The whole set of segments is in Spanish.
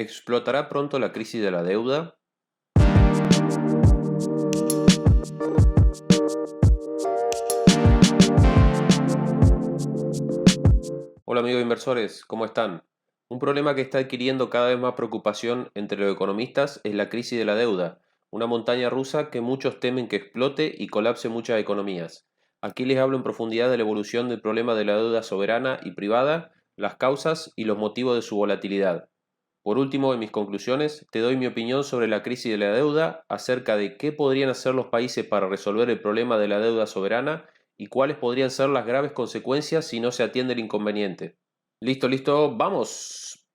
¿Explotará pronto la crisis de la deuda? Hola amigos inversores, ¿cómo están? Un problema que está adquiriendo cada vez más preocupación entre los economistas es la crisis de la deuda, una montaña rusa que muchos temen que explote y colapse muchas economías. Aquí les hablo en profundidad de la evolución del problema de la deuda soberana y privada, las causas y los motivos de su volatilidad. Por último, en mis conclusiones, te doy mi opinión sobre la crisis de la deuda, acerca de qué podrían hacer los países para resolver el problema de la deuda soberana y cuáles podrían ser las graves consecuencias si no se atiende el inconveniente. Listo, listo, vamos.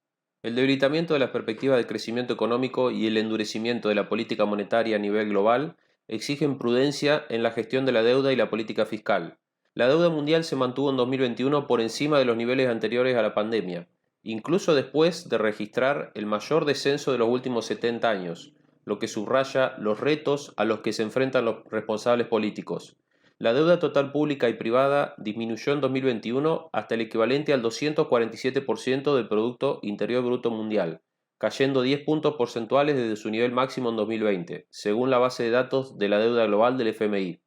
El debilitamiento de las perspectivas de crecimiento económico y el endurecimiento de la política monetaria a nivel global exigen prudencia en la gestión de la deuda y la política fiscal. La deuda mundial se mantuvo en 2021 por encima de los niveles anteriores a la pandemia, incluso después de registrar el mayor descenso de los últimos 70 años, lo que subraya los retos a los que se enfrentan los responsables políticos. La deuda total pública y privada disminuyó en 2021 hasta el equivalente al 247% del Producto Interior Bruto Mundial, cayendo 10 puntos porcentuales desde su nivel máximo en 2020, según la base de datos de la deuda global del FMI.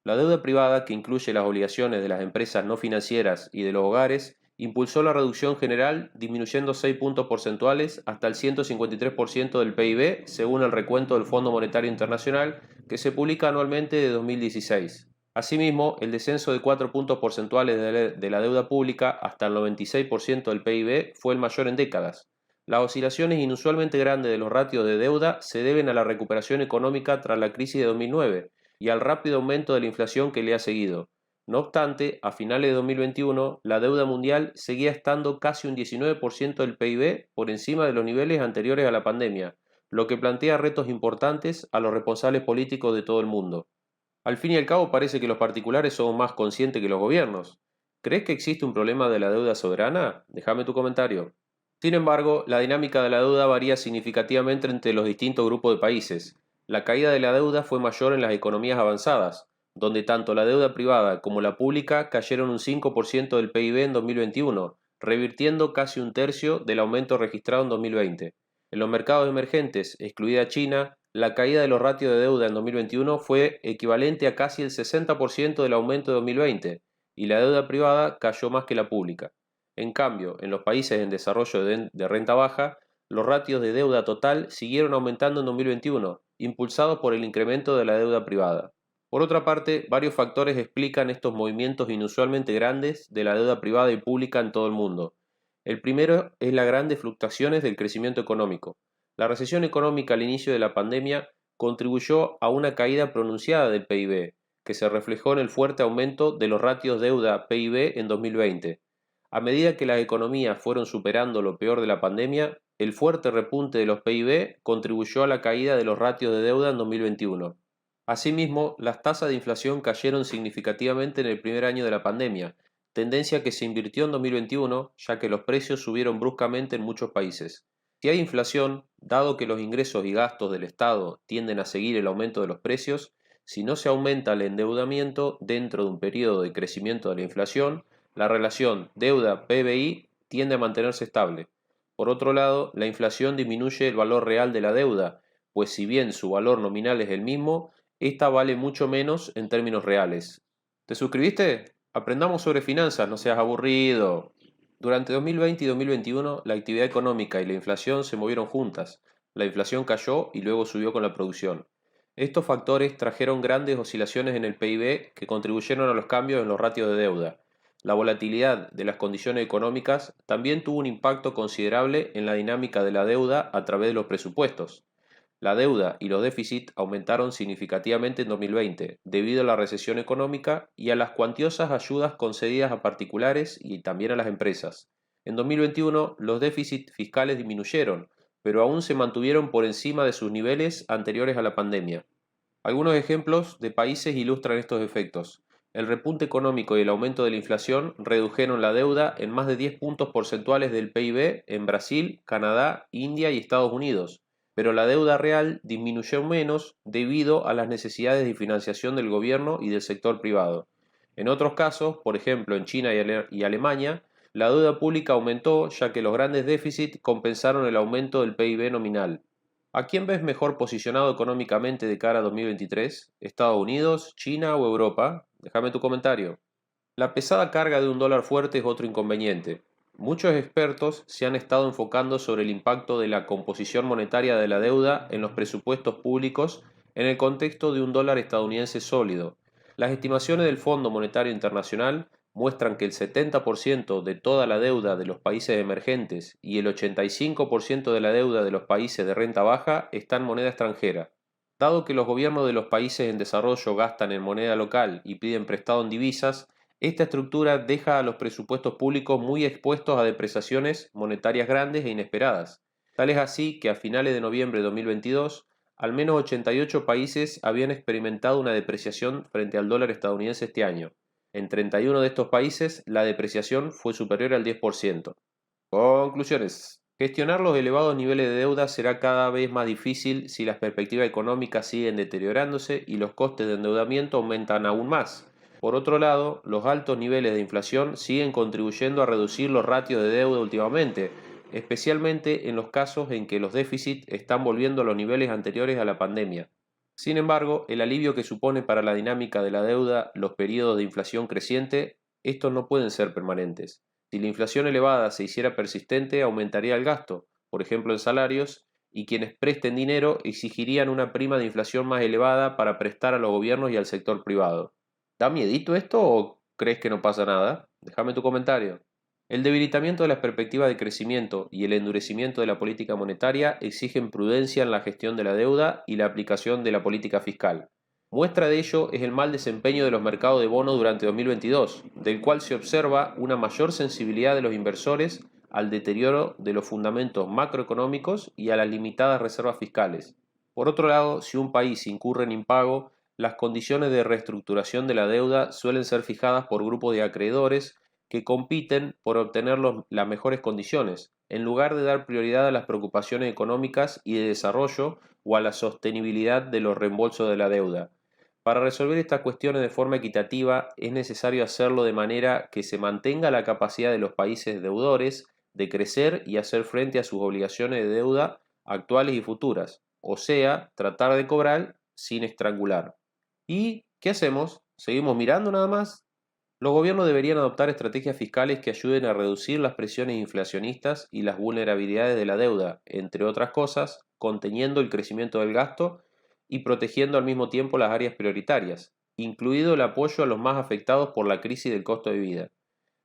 La deuda privada, que incluye las obligaciones de las empresas no financieras y de los hogares, impulsó la reducción general, disminuyendo 6 puntos porcentuales hasta el 153% del PIB, según el recuento del Fondo Monetario Internacional, que se publica anualmente de 2016. Asimismo, el descenso de 4 puntos porcentuales de la deuda pública hasta el 96% del PIB fue el mayor en décadas. Las oscilaciones inusualmente grandes de los ratios de deuda se deben a la recuperación económica tras la crisis de 2009 y al rápido aumento de la inflación que le ha seguido. No obstante, a finales de 2021, la deuda mundial seguía estando casi un 19% del PIB por encima de los niveles anteriores a la pandemia, lo que plantea retos importantes a los responsables políticos de todo el mundo. Al fin y al cabo parece que los particulares son más conscientes que los gobiernos. ¿Crees que existe un problema de la deuda soberana? Déjame tu comentario. Sin embargo, la dinámica de la deuda varía significativamente entre los distintos grupos de países. La caída de la deuda fue mayor en las economías avanzadas, donde tanto la deuda privada como la pública cayeron un 5% del PIB en 2021, revirtiendo casi un tercio del aumento registrado en 2020. En los mercados emergentes, excluida China, la caída de los ratios de deuda en 2021 fue equivalente a casi el 60% del aumento de 2020, y la deuda privada cayó más que la pública. En cambio, en los países en desarrollo de renta baja, los ratios de deuda total siguieron aumentando en 2021, impulsados por el incremento de la deuda privada. Por otra parte, varios factores explican estos movimientos inusualmente grandes de la deuda privada y pública en todo el mundo. El primero es las grandes fluctuaciones del crecimiento económico. La recesión económica al inicio de la pandemia contribuyó a una caída pronunciada del PIB, que se reflejó en el fuerte aumento de los ratios deuda-PIB en 2020. A medida que las economías fueron superando lo peor de la pandemia, el fuerte repunte de los PIB contribuyó a la caída de los ratios de deuda en 2021. Asimismo, las tasas de inflación cayeron significativamente en el primer año de la pandemia, tendencia que se invirtió en 2021, ya que los precios subieron bruscamente en muchos países. Si hay inflación, dado que los ingresos y gastos del Estado tienden a seguir el aumento de los precios, si no se aumenta el endeudamiento dentro de un periodo de crecimiento de la inflación, la relación deuda-PBI tiende a mantenerse estable. Por otro lado, la inflación disminuye el valor real de la deuda, pues si bien su valor nominal es el mismo, esta vale mucho menos en términos reales. ¿Te suscribiste? Aprendamos sobre finanzas, no seas aburrido. Durante 2020 y 2021, la actividad económica y la inflación se movieron juntas. La inflación cayó y luego subió con la producción. Estos factores trajeron grandes oscilaciones en el PIB que contribuyeron a los cambios en los ratios de deuda. La volatilidad de las condiciones económicas también tuvo un impacto considerable en la dinámica de la deuda a través de los presupuestos. La deuda y los déficits aumentaron significativamente en 2020 debido a la recesión económica y a las cuantiosas ayudas concedidas a particulares y también a las empresas. En 2021 los déficits fiscales disminuyeron, pero aún se mantuvieron por encima de sus niveles anteriores a la pandemia. Algunos ejemplos de países ilustran estos efectos. El repunte económico y el aumento de la inflación redujeron la deuda en más de 10 puntos porcentuales del PIB en Brasil, Canadá, India y Estados Unidos, pero la deuda real disminuyó menos debido a las necesidades de financiación del gobierno y del sector privado. En otros casos, por ejemplo en China y Alemania, La deuda pública aumentó ya que los grandes déficits compensaron el aumento del PIB nominal. ¿A quién ves mejor posicionado económicamente de cara a 2023? ¿Estados Unidos, China o Europa? Déjame tu comentario. La pesada carga de un dólar fuerte es otro inconveniente. Muchos expertos se han estado enfocando sobre el impacto de la composición monetaria de la deuda en los presupuestos públicos en el contexto de un dólar estadounidense sólido. Las estimaciones del Fondo Monetario Internacional muestran que el 70% de toda la deuda de los países emergentes y el 85% de la deuda de los países de renta baja está en moneda extranjera. Dado que los gobiernos de los países en desarrollo gastan en moneda local y piden prestado en divisas, esta estructura deja a los presupuestos públicos muy expuestos a depreciaciones monetarias grandes e inesperadas. Tal es así que a finales de noviembre de 2022, al menos 88 países habían experimentado una depreciación frente al dólar estadounidense este año. En 31 de estos países, la depreciación fue superior al 10%. Conclusiones. Gestionar los elevados niveles de deuda será cada vez más difícil si las perspectivas económicas siguen deteriorándose y los costes de endeudamiento aumentan aún más. Por otro lado, los altos niveles de inflación siguen contribuyendo a reducir los ratios de deuda últimamente, especialmente en los casos en que los déficits están volviendo a los niveles anteriores a la pandemia. Sin embargo, el alivio que supone para la dinámica de la deuda los periodos de inflación creciente, estos no pueden ser permanentes. Si la inflación elevada se hiciera persistente, aumentaría el gasto, por ejemplo en salarios, y quienes presten dinero exigirían una prima de inflación más elevada para prestar a los gobiernos y al sector privado. ¿Da miedito esto o crees que no pasa nada? Déjame tu comentario. El debilitamiento de las perspectivas de crecimiento y el endurecimiento de la política monetaria exigen prudencia en la gestión de la deuda y la aplicación de la política fiscal. Muestra de ello es el mal desempeño de los mercados de bonos durante 2022, del cual se observa una mayor sensibilidad de los inversores al deterioro de los fundamentos macroeconómicos y a las limitadas reservas fiscales. Por otro lado, si un país incurre en impago, las condiciones de reestructuración de la deuda suelen ser fijadas por grupos de acreedores que compiten por obtener las mejores condiciones, en lugar de dar prioridad a las preocupaciones económicas y de desarrollo o a la sostenibilidad de los reembolsos de la deuda. Para resolver estas cuestiones de forma equitativa es necesario hacerlo de manera que se mantenga la capacidad de los países deudores de crecer y hacer frente a sus obligaciones de deuda actuales y futuras, o sea, tratar de cobrar sin estrangular. ¿Y qué hacemos? ¿Seguimos mirando nada más? Los gobiernos deberían adoptar estrategias fiscales que ayuden a reducir las presiones inflacionistas y las vulnerabilidades de la deuda, entre otras cosas, conteniendo el crecimiento del gasto y protegiendo al mismo tiempo las áreas prioritarias, incluido el apoyo a los más afectados por la crisis del costo de vida.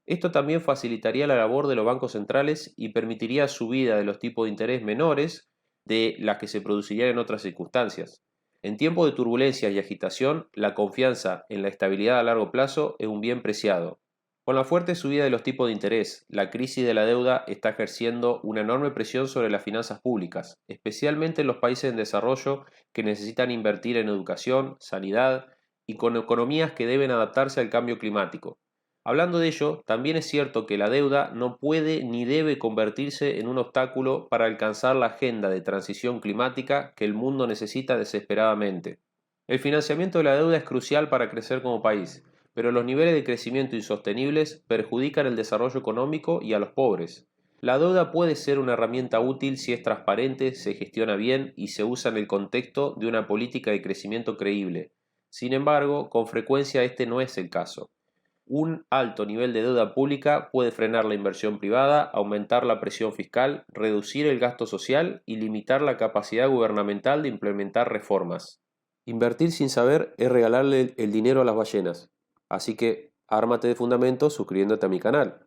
Esto también facilitaría la labor de los bancos centrales y permitiría subida de los tipos de interés menores de las que se producirían en otras circunstancias. En tiempos de turbulencias y agitación, la confianza en la estabilidad a largo plazo es un bien preciado. Con la fuerte subida de los tipos de interés, la crisis de la deuda está ejerciendo una enorme presión sobre las finanzas públicas, especialmente en los países en desarrollo que necesitan invertir en educación, sanidad y con economías que deben adaptarse al cambio climático. Hablando de ello, también es cierto que la deuda no puede ni debe convertirse en un obstáculo para alcanzar la agenda de transición climática que el mundo necesita desesperadamente. El financiamiento de la deuda es crucial para crecer como país, pero los niveles de crecimiento insostenibles perjudican el desarrollo económico y a los pobres. La deuda puede ser una herramienta útil si es transparente, se gestiona bien y se usa en el contexto de una política de crecimiento creíble. Sin embargo, con frecuencia este no es el caso. Un alto nivel de deuda pública puede frenar la inversión privada, aumentar la presión fiscal, reducir el gasto social y limitar la capacidad gubernamental de implementar reformas. Invertir sin saber es regalarle el dinero a las ballenas. Así que ármate de fundamentos suscribiéndote a mi canal.